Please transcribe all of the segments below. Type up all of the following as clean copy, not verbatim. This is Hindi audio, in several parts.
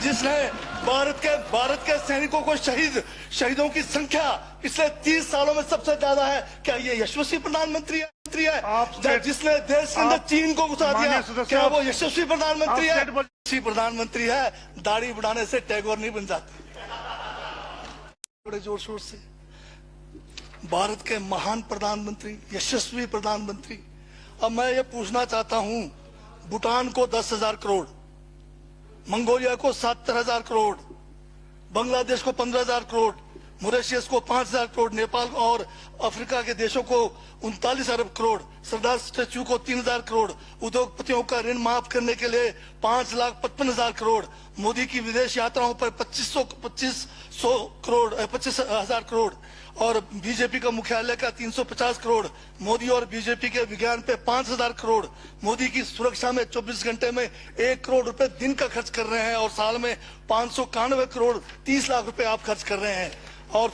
जिसने भारत के सैनिकों को शहीदों की संख्या पिछले 30 सालों में सबसे ज्यादा है। क्या ये यशस्वी प्रधानमंत्री है? जिसने देश के अंदर चीन को घुसा दिया, क्या वो यशस्वी प्रधानमंत्री है? यशस्वी प्रधानमंत्री है, दाढ़ी बढ़ाने से टैगोर नहीं बन जाते। बड़े जोर शोर से भारत के महान प्रधानमंत्री, यशस्वी प्रधानमंत्री। अब मैं ये पूछना चाहता हूं, भूटान को 10,000 करोड़, मंगोलिया को 70,000 करोड़, बांग्लादेश को 15,000 करोड़, मॉरिशस को 5,000 करोड़, नेपाल और अफ्रीका के देशों को 39 अरब करोड़, सरदार स्टैच्यू को 3,000 करोड़, उद्योगपतियों का ऋण माफ करने के लिए 5,55,000 करोड़, मोदी की विदेश यात्राओं पर 25,000 करोड़ और बीजेपी का मुख्यालय का 350 करोड़, मोदी और बीजेपी के विज्ञान पे 5,000 करोड़, मोदी की सुरक्षा में 24 घंटे में 1 करोड़ रुपए दिन का खर्च कर रहे हैं और साल में 591 करोड़ 30 लाख रुपए आप खर्च कर रहे हैं। और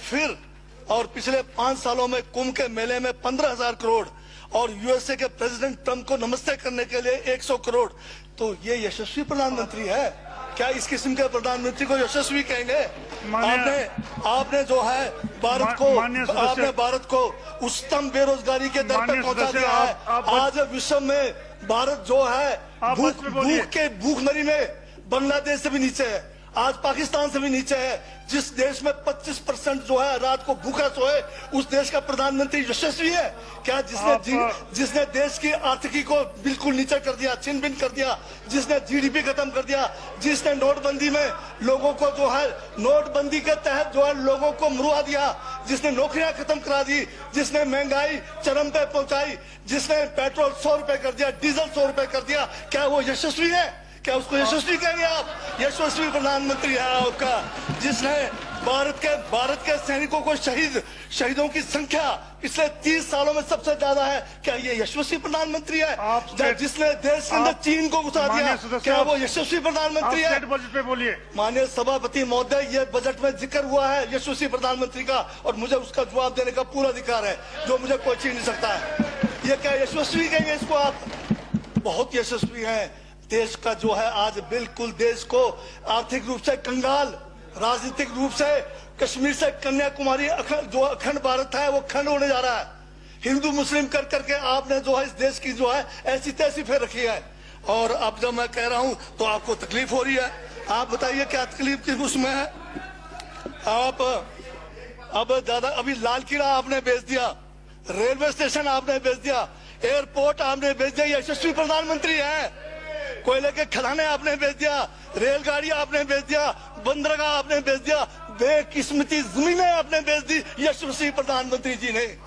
पिछले 5 सालों में कुंभ के मेले में 15,000 करोड़ और यूएसए के प्रेसिडेंट ट्रंप को नमस्ते करने के लिए 100 करोड़। तो ये यशस्वी प्रधानमंत्री है? क्या इस किस्म के प्रधानमंत्री को यशस्वी कहेंगे? आपने जो है भारत को उच्चतम बेरोजगारी के दर पर पहुंचा दिया है। आज विश्व में भारत जो है भूखमरी में बांग्लादेश से भी नीचे है, आज पाकिस्तान से भी नीचे है। जिस देश में 25% जो है रात को भूखा सोए, उस देश का प्रधानमंत्री यशस्वी है क्या? जिसने देश की आर्थिकी को बिल्कुल नीचे कर दिया, छिन भिन कर दिया, जिसने जीडीपी खत्म कर दिया, जिसने नोटबंदी में लोगों को जो है नोटबंदी के तहत जो है लोगों को मरवा दिया, जिसने नौकरियां खत्म करा दी, जिसने महंगाई चरम पे पहुंचाई, जिसने पेट्रोल 100 रुपए कर दिया, डीजल 100 रुपए कर दिया, क्या वो यशस्वी है? क्या उसको यशस्वी कहेंगे आप? यशस्वी प्रधानमंत्री है आपका, जिसने भारत के सैनिकों को शहीदों की संख्या पिछले 30 सालों में सबसे ज्यादा है। क्या ये यशस्वी प्रधानमंत्री है? जिसने देश के अंदर चीन को घुसा दिया, क्या वो यशस्वी प्रधानमंत्री है? बजट पे बोलिए। माननीय सभापति महोदय, ये बजट में जिक्र हुआ है यशस्वी प्रधानमंत्री का और मुझे उसका जवाब देने का पूरा अधिकार है, जो मुझे कोई छीन नहीं सकता है। ये क्या यशस्वी कहेंगे इसको आप? बहुत यशस्वी है। देश का जो है आज बिल्कुल देश को आर्थिक रूप से कंगाल, राजनीतिक रूप से कश्मीर से कन्याकुमारी जो अखंड भारत है वो खंड होने जा रहा है। हिंदू मुस्लिम कर करके आपने जो है इस देश की जो है ऐसी तैसी फेर रखी है। और अब जब मैं कह रहा हूं तो आपको तकलीफ हो रही है। आप बताइए क्या तकलीफ किस उसमें है? आप अब ज्यादा अभी लाल किला आपने बेच दिया, रेलवे स्टेशन आपने बेच दिया, एयरपोर्ट आपने बेच दिया, यशस्वी प्रधानमंत्री है। कोयले के खदाने आपने बेच दिया, रेलगाड़ी आपने बेच दिया, बंदरगाह आपने बेच दिया, बेकिस्मती जमीनें आपने बेच दी यशस्वी प्रधानमंत्री जी ने।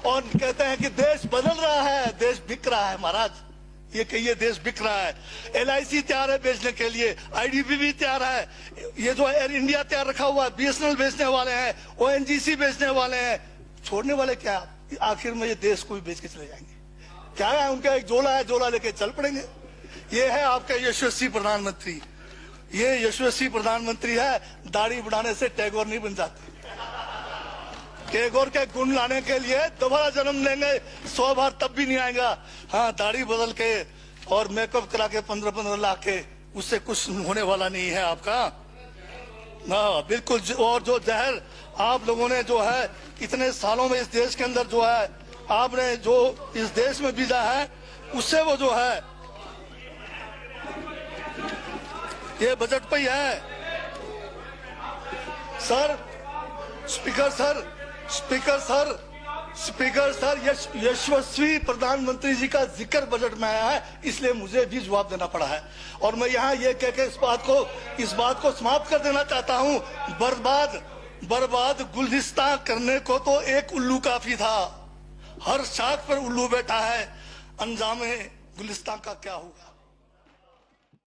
और कहते हैं कि देश बदल रहा है, देश बिक रहा है। महाराज ये कहिए देश बिक रहा है। LIC तैयार है बेचने के लिए, IDB भी तैयार है, ये जो एयर इंडिया तैयार रखा हुआ है, BSNL बेचने वाले हैं, ONGC बेचने वाले हैं। छोड़ने वाले क्या? आखिर में ये देश को भी बेच के चले जाएंगे। क्या है उनका एक झोला है, झोला लेके चल पड़ेंगे। ये है आपका यशस्वी प्रधानमंत्री। ये यशस्वी प्रधानमंत्री है, दाढ़ी बढ़ाने से टैगोर नहीं बन जाते। टैगोर के गुण लाने के लिए दोबारा जन्म लेंगे 100 बार तब भी नहीं आएगा। हाँ, दाढ़ी बदल के और मेकअप करा के 15-15 लाख के, उससे कुछ होने वाला नहीं है आपका। हाँ बिल्कुल। और जो जहर आप लोगों ने जो है इतने सालों में इस देश के अंदर जो है आपने जो इस देश में बीजा है, उससे वो जो है ये बजट पे ही है। सर स्पीकर सर यशस्वी प्रधानमंत्री जी का जिक्र बजट में आया है, इसलिए मुझे भी जवाब देना पड़ा है। और मैं यहाँ ये कह के इस बात को समाप्त कर देना चाहता हूँ, बर्बाद गुलदस्ता करने को तो एक उल्लू काफी था, हर शाख पर उल्लू बैठा है, अंजामे गुलिस्तान का क्या होगा?